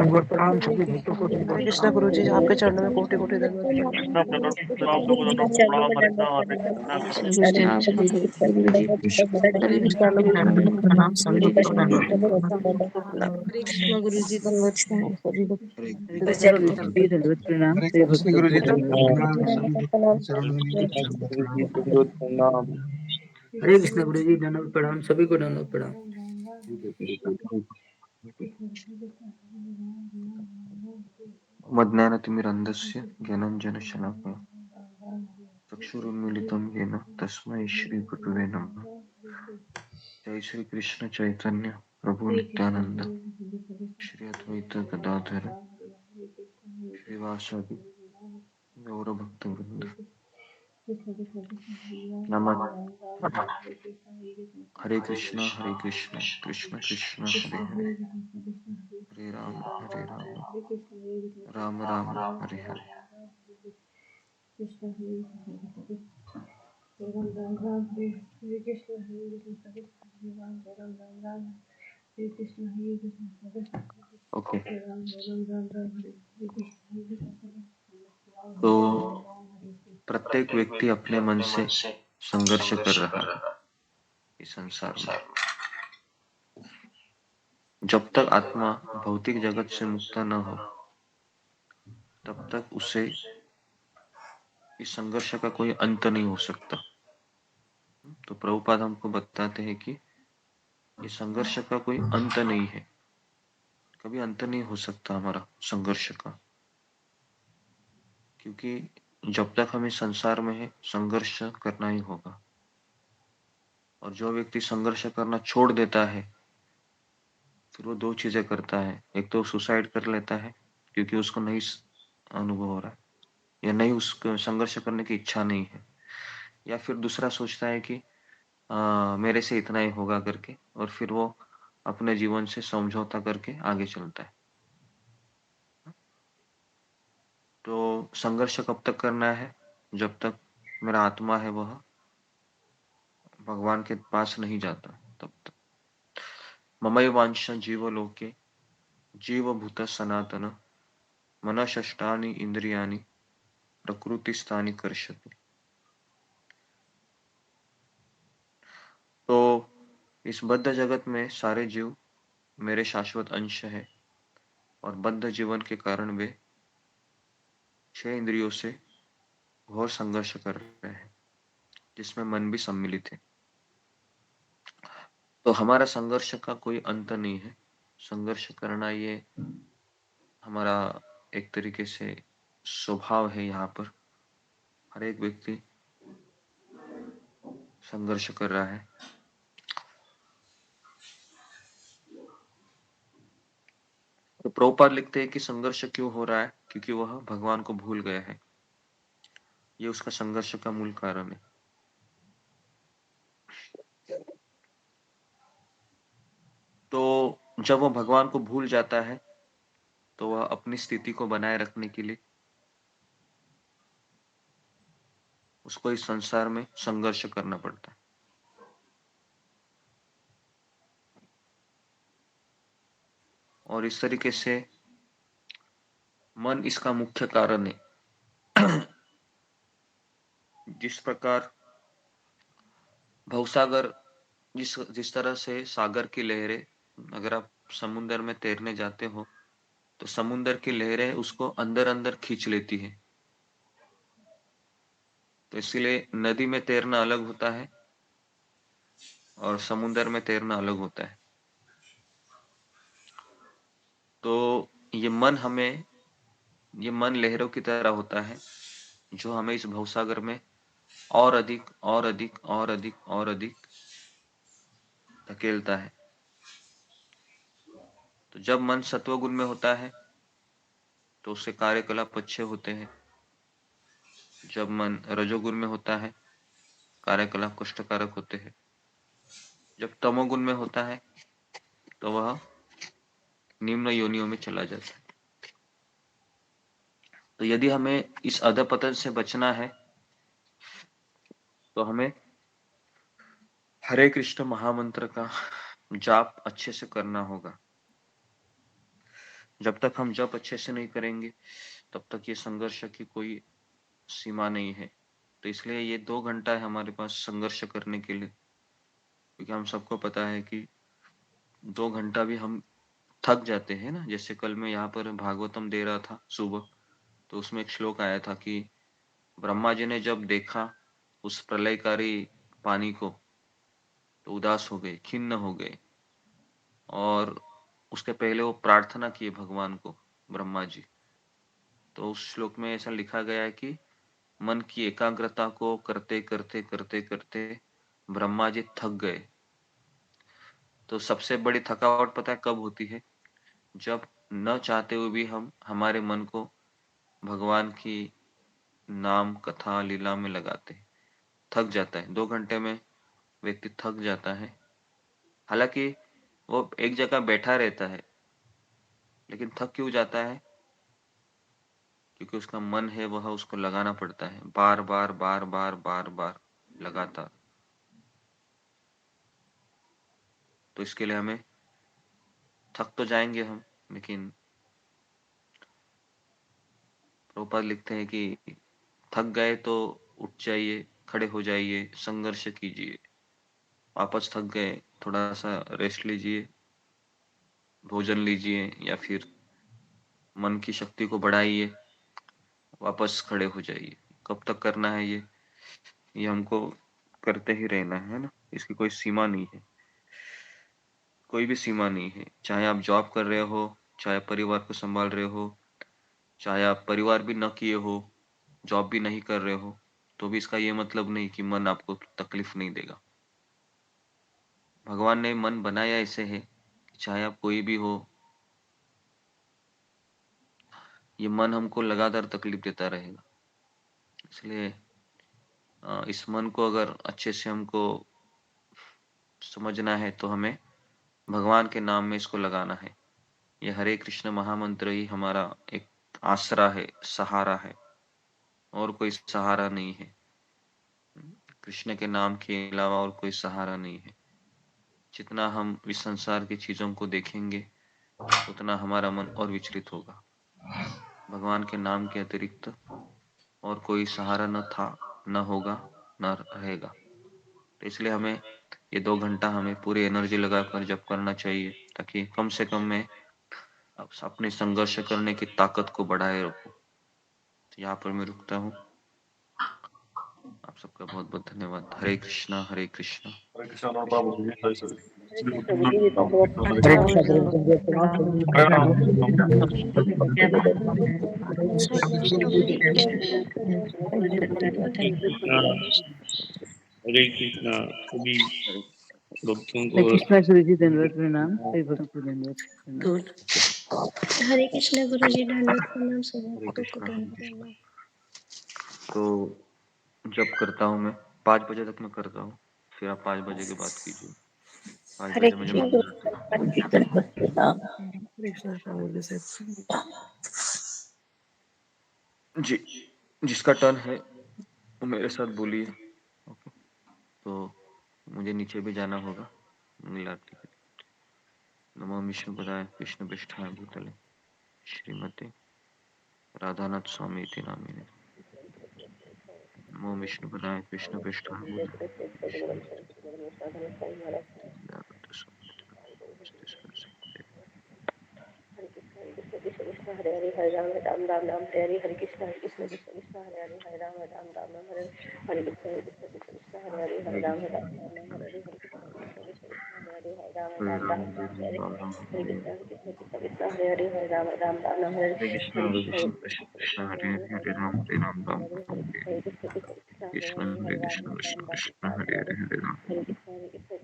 प्रणाम सभी भक्तों को हरे कृष्णा गुरु जी, आपके चरणों में कोटि कोटि दंडवत प्रणाम। प्रणाम प्रभु प्रणाम हरे कृष्णा हरे कृष्णा गुरु जी आप सभी को गुरु जी हरे कृष्णा चरणों के में चरणों में प्रणाम सभी को दंडवत प्रणाम। हरे कृष्णा गुरु जी, दंडवत प्रणाम सभी को। गुरु जी आप सभी दंडवत प्रणाम सभी कृष्ण भक्तों गुरु जी को दंडवत प्रणाम प्रणाम। सभी भक्तों के चरणों में प्रणाम। हरे कृष्ण गुरु जी दंडवत प्रणाम सभी को दंडवत प्रणाम। मज्ञानतिमिरन्धस्य ज्ञानाञ्जनशलाकया चक्षुरुन्मीलितं येन तस्मै श्रीगुरुवे नमः। जय श्री कृष्ण चैतन्य प्रभु नित्यानंद श्री अद्वैत गदाधर श्रीवासादि गौर भक्त वृंद नमः। हरे कृष्ण कृष्ण कृष्ण हरे हरे हरे राम राम राम हरे हरे। ओके, तो प्रत्येक व्यक्ति अपने मन से संघर्ष कर रहा है इस संसार में। जब तक आत्मा भौतिक जगत से मुक्त न हो तब तक उसे इस संघर्ष का कोई अंत नहीं हो सकता। तो प्रभुपाद हमको बताते हैं कि ये संघर्ष का कोई अंत नहीं है, कभी अंत नहीं हो सकता हमारा संघर्ष का, क्योंकि जब तक हमें संसार में है संघर्ष करना ही होगा। और जो व्यक्ति संघर्ष करना छोड़ देता है फिर वो दो चीजें करता है, एक तो सुसाइड कर लेता है क्योंकि उसको नहीं अनुभव हो रहा है या नहीं उसको संघर्ष करने की इच्छा नहीं है, या फिर दूसरा सोचता है कि मेरे से इतना ही होगा करके, और फिर वो अपने जीवन से समझौता करके आगे चलता है। तो संघर्ष कब तक करना है? जब तक मेरा आत्मा है वह भगवान के पास नहीं जाता तब तक। ममई वांछा जीवलोके जीवभूत सनातन मनःषष्ठानि इंद्रियाणि प्रकृतिस्थानि कर्षति। तो इस बद्ध जगत में सारे जीव मेरे शाश्वत अंश है और बद्ध जीवन के कारण वे 6 इंद्रियों से घोर संघर्ष कर रहे हैं जिसमें मन भी सम्मिलित है। तो हमारा संघर्ष का कोई अंत नहीं है, संघर्ष करना ये हमारा एक तरीके से स्वभाव है। यहाँ पर हर एक व्यक्ति संघर्ष कर रहा है। तो प्रभुपाद लिखते हैं कि संघर्ष क्यों हो रहा है, क्योंकि वह भगवान को भूल गया है। ये उसका संघर्ष का मूल कारण है। तो जब वह भगवान को भूल जाता है तो वह अपनी स्थिति को बनाए रखने के लिए उसको इस संसार में संघर्ष करना पड़ता है। और इस तरीके से मन इसका मुख्य कारण है। जिस प्रकार भवसागर, जिस तरह से सागर की लहरें, अगर आप समुद्र में तैरने जाते हो तो समुद्र की लहरें उसको अंदर अंदर खींच लेती है। तो इसीलिए नदी में तैरना अलग होता है और समुद्र में तैरना अलग होता है। तो ये मन लहरों की तरह होता है जो हमें इस भवसागर में और अधिक और अधिक और अधिक और अधिक धकेलता है। तो जब मन सत्वगुण में होता है तो उससे कार्यकलाप अच्छे होते हैं। जब मन रजोगुण में होता है कार्यकलाप कष्टकारक होते हैं। जब तमोगुण में होता है तो वह निम्न योनियों में चला जाता है। तो यदि हमें इस अधपतन से बचना है तो हमें हरे कृष्ण महामंत्र का जाप अच्छे से करना होगा। जब तक हम जप अच्छे से नहीं करेंगे तब तक ये संघर्ष की कोई सीमा नहीं है। तो इसलिए ये 2 घंटा है हमारे पास संघर्ष करने के लिए, क्योंकि हम सबको पता है कि 2 घंटा भी हम थक जाते हैं ना। जैसे कल मैं यहाँ पर भागवतम दे रहा था सुबह, तो उसमें एक श्लोक आया था कि ब्रह्मा जी ने जब देखा उस प्रलयकारी पानी को तो उदास हो गए, खिन्न हो गए, और उसके पहले वो प्रार्थना किए भगवान को, ब्रह्मा जी। तो उस श्लोक में ऐसा लिखा गया है कि मन की एकाग्रता को करते करते करते करते ब्रह्मा जी थक गए। तो सबसे बड़ी थकावट पता है कब होती है? जब न चाहते हुए भी हम हमारे मन को भगवान की नाम कथा लीला में लगाते हैं। थक जाता है, 2 घंटे में व्यक्ति थक जाता है। हालांकि वो एक जगह बैठा रहता है, लेकिन थक क्यों जाता है? क्योंकि उसका मन है वह उसको लगाना पड़ता है, बार बार बार बार बार बार लगातार। तो इसके लिए हमें थक तो जाएंगे हम, लेकिन प्रभुपाद लिखते हैं कि थक गए तो उठ जाइए, खड़े हो जाइए, संघर्ष कीजिए। वापस थक गए, थोड़ा सा रेस्ट लीजिए, भोजन लीजिए, या फिर मन की शक्ति को बढ़ाइए, वापस खड़े हो जाइए। कब तक करना है ये हमको करते ही रहना है ना। इसकी कोई सीमा नहीं है, कोई भी सीमा नहीं है। चाहे आप जॉब कर रहे हो, चाहे परिवार को संभाल रहे हो, चाहे आप परिवार भी न किए हो, जॉब भी नहीं कर रहे हो, तो भी इसका ये मतलब नहीं कि मन आपको तकलीफ नहीं देगा। भगवान ने मन बनाया ऐसे है कि चाहे आप कोई भी हो, ये मन हमको लगातार तकलीफ देता रहेगा। इसलिए इस मन को अगर अच्छे से हमको समझना है तो हमें भगवान के नाम में इसको लगाना है। ये हरे कृष्ण महामंत्र ही हमारा एक आसरा है, सहारा है, और कोई सहारा नहीं है। कृष्ण के नाम के अलावा और कोई सहारा नहीं है। जितना हम इस संसार की चीजों को देखेंगे उतना हमारा मन और विचलित होगा। भगवान के नाम के अतिरिक्त और कोई सहारा न था, न होगा, न रहेगा। तो इसलिए हमें ये 2 घंटा हमें पूरी एनर्जी लगाकर जप करना चाहिए, ताकि कम से कम मैं अपने संघर्ष करने की ताकत को बढ़ाए रखूं। तो यहाँ पर मैं रुकता हूँ। आप सबका बहुत बहुत धन्यवाद। हरे कृष्णा हरे कृष्णा। हरे कृष्णा बाबू जी, हरे कृष्ण। श्री कृष्ण गुरु प्रभु जी बहुत नानक हरे प्रणाम कृष्णा प्रणाम गुरु जी, प्रणाम प्रणाम प्रभु हरे जी, राम हरे कृष्णा सभी हरे भक्तों हरे को। कृष्णा गुरु जी, धन्यवाद प्रणाम, सभी भक्तों को धन्यवाद प्रणाम। गुड हरे कृष्ण गुरु जी, दंडवत प्रणाम सभी हरे भक्तों को कृष्णा हरे दंडवत कृष्णा। प्रणाम। तो जब करता हूँ मैं 5 बजे तक मैं करता हूँ, फिर आप 5 बजे के बाद कीजिए। 5 हरे बजे मुझे कृष्ण गुरु मंगल आरती। जी, दंडवत प्रणाम। कृष्ण प्रभु जी से जी, जिसका टर्न है वो मेरे साथ बोलिए। ओके, तो मुझे नीचे भी जाना होगा मंगल आरती के लिए। नमो विष्णुपदाय कृष्णपृष्ठाय भूतले श्रीमते राधानाथ स्वामी इति नामिने। नमो विष्णुपदाय कृष्णपृष्ठाय भूतले कृष्ण हरे हरे हरे राम राम राम हरे हरे हरे कृष्ण कृष्ण कृष्ण हरे हरे हरे राम राम राम हरे हरे कृष्ण कृष्ण हरे हरे हरे राम राम हरे हरे कृष्ण कृष्ण हरे हरे हरे राम राम हरे हरे कृष्ण कृष्ण हरे हरे हरे राम राम हरे हरे कृष्ण हरे हरे कृष्ण कृष्ण कृष्ण कृष्ण हरे हरे हरे राम राम हरे हरे कृष्ण कृष्ण हरे कृष्ण हरे हरे हरे कृष्ण कृष्ण राम कृष्ण हरे हरे हरे राम। हरे कृष्ण